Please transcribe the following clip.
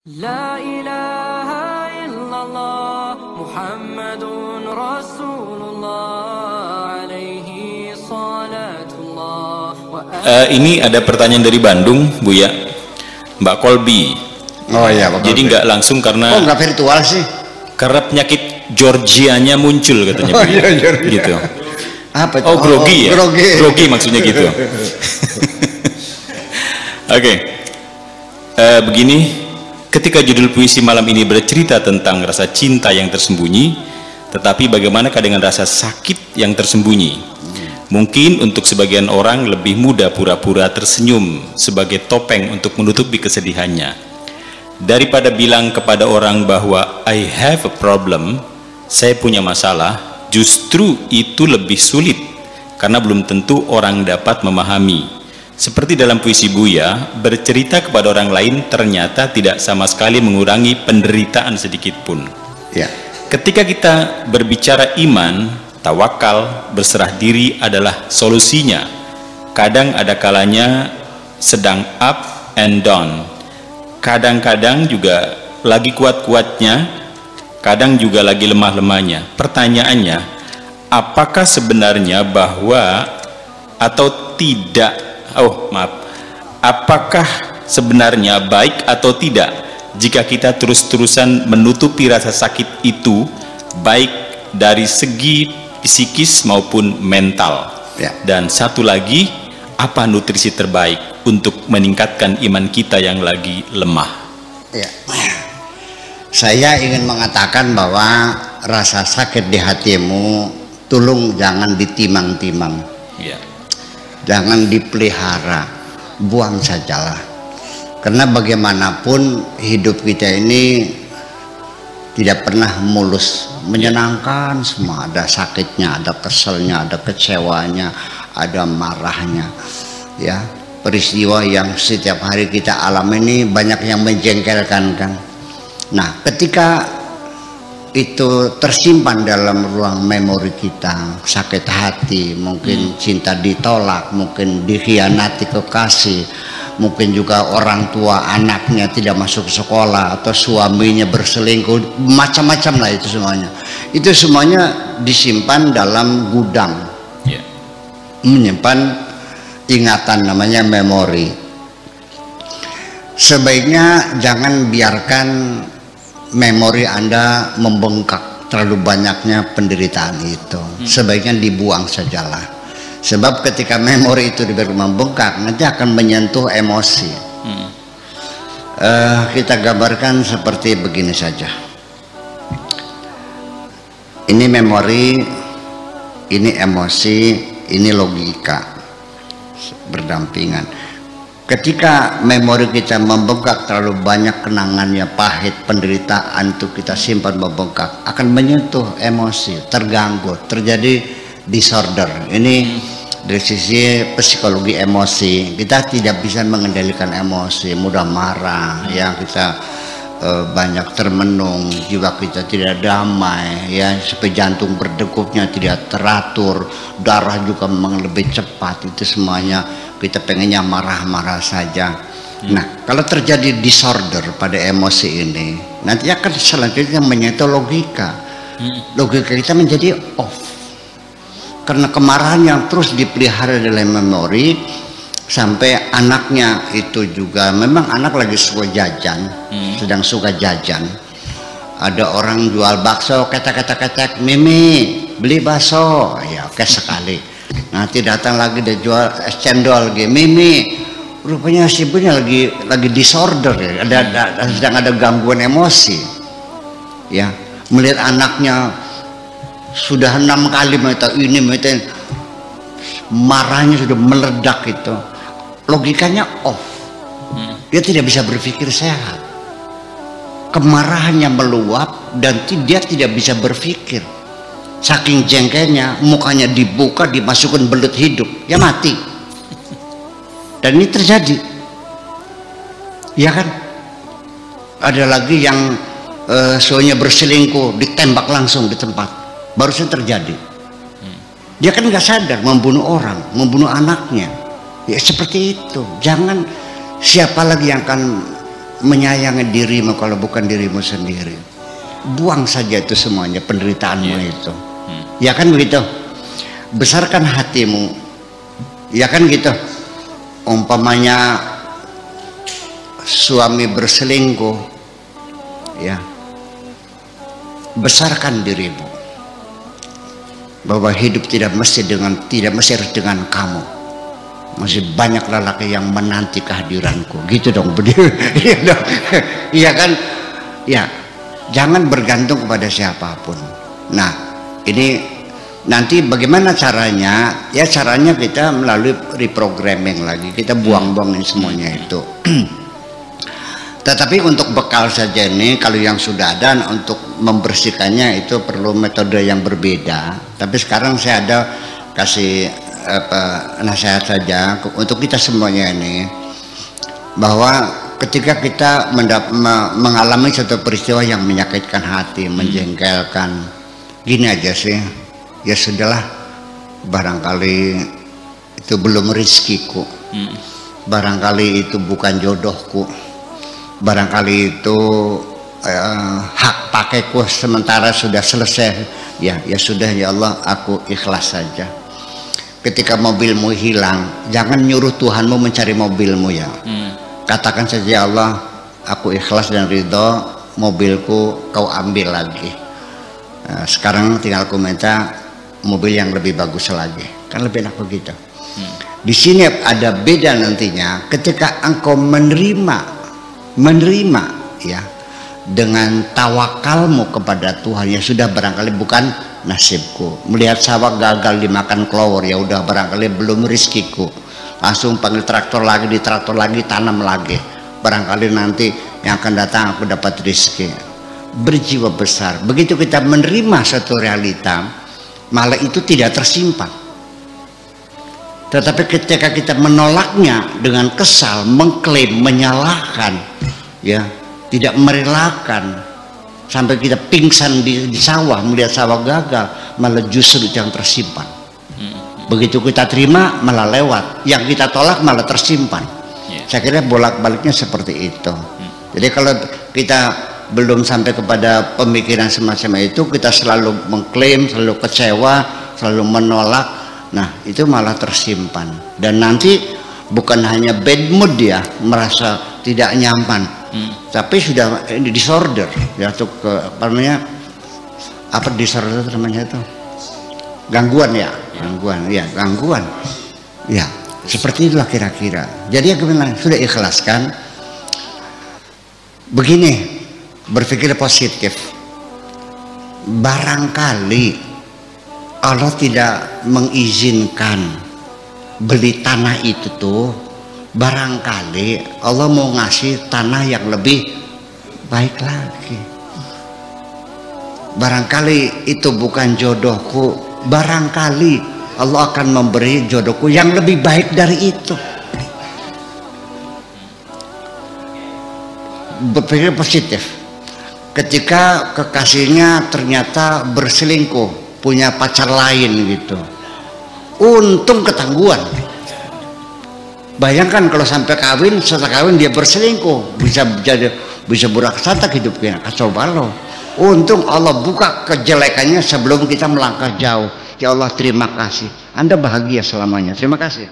La ilaha illallah Muhammadun Rasulullah alaihi salatullah Ini ada pertanyaan dari Bandung, Bu ya, Mbak Kolbi. Oh iya, Pak. Jadi nggak langsung karena nggak virtual sih? Karena penyakit Georgianya muncul katanya. Oh iya, gitu. Apa itu? Oh, grogi ya? Grogi maksudnya gitu. Oke. Begini. Ketika judul puisi malam ini bercerita tentang rasa cinta yang tersembunyi, tetapi bagaimanakah dengan rasa sakit yang tersembunyi? Mungkin untuk sebagian orang lebih mudah pura-pura tersenyum sebagai topeng untuk menutupi kesedihannya, daripada bilang kepada orang bahwa I have a problem, saya punya masalah. Justru itu lebih sulit, karena belum tentu orang dapat memahami. Seperti dalam puisi Buya, bercerita kepada orang lain ternyata tidak sama sekali mengurangi penderitaan sedikit pun. Ya. Ketika kita berbicara iman, tawakal, berserah diri adalah solusinya. Kadang ada kalanya sedang up and down. Kadang-kadang juga lagi kuat-kuatnya, kadang juga lagi lemah-lemahnya. Pertanyaannya, apakah sebenarnya bahwa atau tidak? Apakah sebenarnya baik atau tidak jika kita terus-terusan menutupi rasa sakit itu, baik dari segi psikis maupun mental? Ya. Dan satu lagi, apa nutrisi terbaik untuk meningkatkan iman kita yang lagi lemah? Ya. Saya ingin mengatakan bahwa rasa sakit di hatimu tolong jangan ditimang-timang. Ya. Jangan dipelihara, buang sajalah. Karena bagaimanapun hidup kita ini tidak pernah mulus, menyenangkan semua. Ada sakitnya, ada keselnya, ada kecewanya, ada marahnya. Ya, peristiwa yang setiap hari kita alami ini banyak yang menjengkelkan kan. Nah, ketika itu tersimpan dalam ruang memori kita, sakit hati, mungkin cinta ditolak, mungkin dikhianati kekasih, mungkin juga orang tua anaknya tidak masuk sekolah atau suaminya berselingkuh, macam-macam lah itu semuanya. Itu semuanya disimpan dalam gudang, menyimpan ingatan, namanya memori. Sebaiknya jangan biarkan memori Anda membengkak, terlalu banyaknya penderitaan itu. Sebaiknya dibuang sajalah. Sebab ketika memori itu dibiarkan membengkak, nanti akan menyentuh emosi. Kita gambarkan seperti begini saja. Ini memori, ini emosi, ini logika, berdampingan. Ketika memori kita membengkak, terlalu banyak kenangannya, pahit, penderitaan itu kita simpan membengkak, akan menyentuh emosi, terganggu, terjadi disorder. Ini dari sisi psikologi emosi, kita tidak bisa mengendalikan emosi, mudah marah, ya kita banyak termenung, jiwa kita tidak damai, ya sampai jantung berdegupnya tidak teratur, darah juga memang lebih cepat. Itu semuanya kita pengennya marah-marah saja. Nah, kalau terjadi disorder pada emosi ini, nanti akan selanjutnya menyentuh logika. Logika kita menjadi off karena kemarahan yang terus dipelihara dalam memori. Sampai anaknya itu juga, memang anak lagi suka jajan, sedang suka jajan. Ada orang jual bakso, ketek-ketek, Mimi beli bakso, ya oke sekali. Nanti datang lagi dia jual es cendol, Mimi rupanya si ibunya lagi disorder, ya. Sedang ada gangguan emosi, ya. Melihat anaknya sudah 6 kali minta ini, minta ini, marahnya sudah meledak itu. Logikanya off, dia tidak bisa berpikir sehat, kemarahannya meluap dan dia tidak bisa berpikir. Saking jengkelnya, mukanya dibuka, dimasukkan belut hidup, ya mati. Dan ini terjadi, ya kan? Ada lagi yang suaminya berselingkuh, ditembak langsung di tempat, barusan terjadi. Dia kan nggak sadar membunuh orang, membunuh anaknya. Ya seperti itu. Jangan, siapa lagi yang akan menyayangi dirimu kalau bukan dirimu sendiri? Buang saja itu semuanya, penderitaanmu itu. Ya kan begitu. Besarkan hatimu. Ya kan gitu. Umpamanya suami berselingkuh, ya, besarkan dirimu bahwa hidup tidak mesti harus dengan kamu. Masih banyak lelaki yang menanti kehadiranku. Gitu dong, beliau. Iya dong. Iya kan? Ya, jangan bergantung kepada siapapun. Nah, ini nanti bagaimana caranya? Ya, caranya kita melalui reprogramming lagi. Kita buang-buangin semuanya itu. Tetapi untuk bekal saja ini, kalau yang sudah ada, untuk membersihkannya itu perlu metode yang berbeda. Tapi sekarang saya ada kasih nasihat saja untuk kita semuanya ini, bahwa ketika kita mengalami suatu peristiwa yang menyakitkan hati, menjengkelkan, gini aja sih, ya sudahlah, barangkali itu belum rezekiku, barangkali itu bukan jodohku, barangkali itu hak pakaiku sementara sudah selesai, ya sudah ya Allah, aku ikhlas saja. Ketika mobilmu hilang, jangan nyuruh Tuhanmu mencari mobilmu ya. Katakan saja, ya Allah, aku ikhlas dan ridho, mobilku kau ambil lagi. Sekarang tinggal aku minta mobil yang lebih bagus lagi. Kan lebih enak begitu. Di sini ada beda nantinya ketika engkau menerima ya, dengan tawakalmu kepada Tuhan, ya sudah, barangkali bukan nasibku. Melihat sawah gagal dimakan kelawar, ya udah, barangkali belum rezekiku. Langsung panggil traktor lagi, di traktor lagi, tanam lagi, barangkali nanti yang akan datang aku dapat rezeki. Berjiwa besar. Begitu kita menerima satu realita, malah itu tidak tersimpan. Tetapi ketika kita menolaknya dengan kesal, mengklaim, menyalahkan, ya, tidak merelakan, sampai kita pingsan di sawah, melihat sawah gagal, malah justru yang tersimpan. Begitu kita terima malah lewat, yang kita tolak malah tersimpan. Saya kira bolak-baliknya seperti itu. Jadi kalau kita belum sampai kepada pemikiran semacam itu, kita selalu mengklaim, selalu kecewa, selalu menolak, nah itu malah tersimpan. Dan nanti bukan hanya bad mood ya, merasa tidak nyaman, tapi sudah ini disorder ya, untuk apa namanya, apa disorder namanya itu, gangguan ya, gangguan ya, seperti itulah kira-kira. Jadi ya gimana, sudah ikhlaskan. Begini, berpikir positif, barangkali Allah tidak mengizinkan beli tanah itu tuh, barangkali Allah mau ngasih tanah yang lebih baik lagi. Barangkali itu bukan jodohku, barangkali Allah akan memberi jodohku yang lebih baik dari itu. Berpikir positif. Ketika kekasihnya ternyata berselingkuh, punya pacar lain gitu, untung ketangguhan. Bayangkan kalau sampai kawin, setelah kawin dia berselingkuh, bisa burak-satak hidupnya, kacau balau. Untung Allah buka kejelekannya sebelum kita melangkah jauh. Ya Allah, terima kasih, Anda bahagia selamanya. Terima kasih.